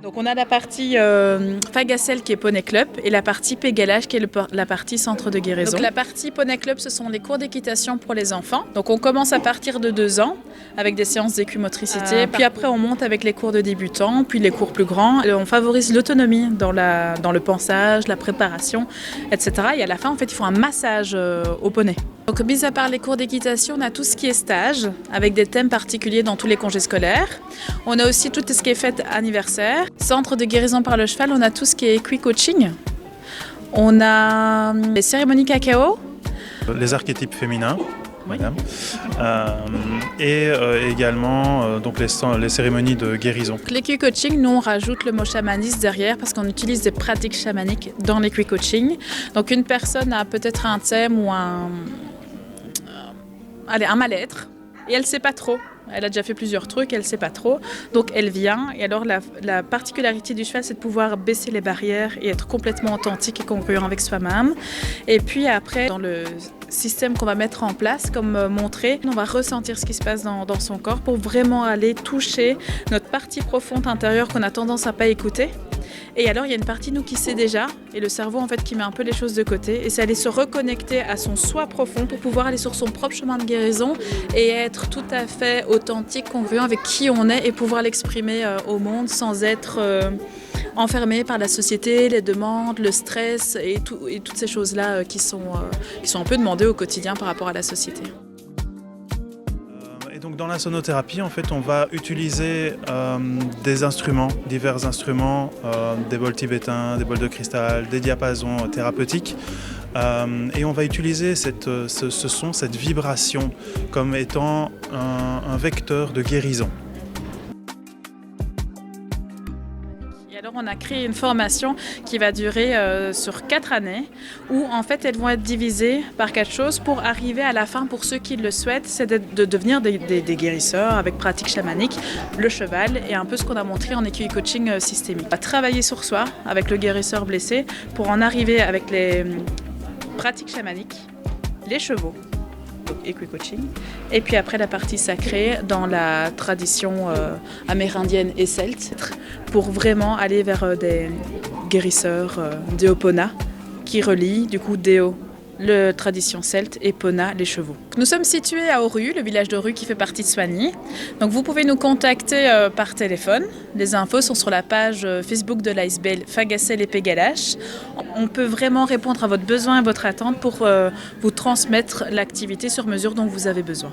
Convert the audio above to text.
Donc on a la partie Fagacel qui est Poney Club et la partie Pégalage qui est la partie centre de guérison. Donc la partie Poney Club, ce sont les cours d'équitation pour les enfants. Donc on commence à partir de 2 ans avec des séances d'équimotricité. Puis après on monte avec les cours de débutants, puis les cours plus grands. On favorise l'autonomie dans le pansage, la préparation, etc. Et à la fin, en fait, ils font un massage au poney. Donc, mis à part les cours d'équitation, on a tout ce qui est stage, avec des thèmes particuliers dans tous les congés scolaires. On a aussi tout ce qui est fête anniversaire. Centre de guérison par le cheval, on a tout ce qui est equi-coaching. On a les cérémonies cacao. Les archétypes féminins. Oui. Madame. Et également donc les cérémonies de guérison. L'équi-coaching, nous on rajoute le mot chamanisme derrière parce qu'on utilise des pratiques chamaniques dans l'équi-coaching. Donc une personne a peut-être un thème ou un mal-être et elle ne sait pas trop. Elle a déjà fait plusieurs trucs, elle ne sait pas trop. Donc elle vient et alors la particularité du cheval, c'est de pouvoir baisser les barrières et être complètement authentique et congruent avec soi-même. Et puis après, dans le système qu'on va mettre en place, comme montré, on va ressentir ce qui se passe dans son corps pour vraiment aller toucher notre partie profonde intérieure qu'on a tendance à pas écouter. Et alors il y a une partie de nous qui sait déjà et le cerveau en fait qui met un peu les choses de côté et c'est aller se reconnecter à son soi profond pour pouvoir aller sur son propre chemin de guérison et être tout à fait authentique, congruent avec qui on est et pouvoir l'exprimer au monde sans être enfermé par la société, les demandes, le stress et toutes ces choses-là qui sont un peu demandées au quotidien par rapport à la société. Et donc dans la sonothérapie, en fait, on va utiliser des instruments, divers instruments, des bols tibétains, des bols de cristal, des diapasons thérapeutiques. Et on va utiliser ce son, cette vibration, comme étant un vecteur de guérison. Alors on a créé une formation qui va durer sur 4 années où en fait elles vont être divisées par 4 choses pour arriver à la fin, pour ceux qui le souhaitent, c'est de devenir des guérisseurs avec pratique chamanique, le cheval et un peu ce qu'on a montré en equi-coaching systémique. On va travailler sur soi avec le guérisseur blessé pour en arriver avec les pratiques chamaniques, les chevaux. Equi-coaching. Et puis après la partie sacrée dans la tradition amérindienne et celte pour vraiment aller vers des guérisseurs Déopona qui relient du coup Déo, la tradition celte, et Pona, les chevaux. Nous sommes situés à Oru, le village d'Oru qui fait partie de Soigny. Donc vous pouvez nous contacter par téléphone. Les infos sont sur la page Facebook de l'ASBL Fagacel et Pégalage. On peut vraiment répondre à votre besoin et votre attente pour vous transmettre l'activité sur mesure dont vous avez besoin.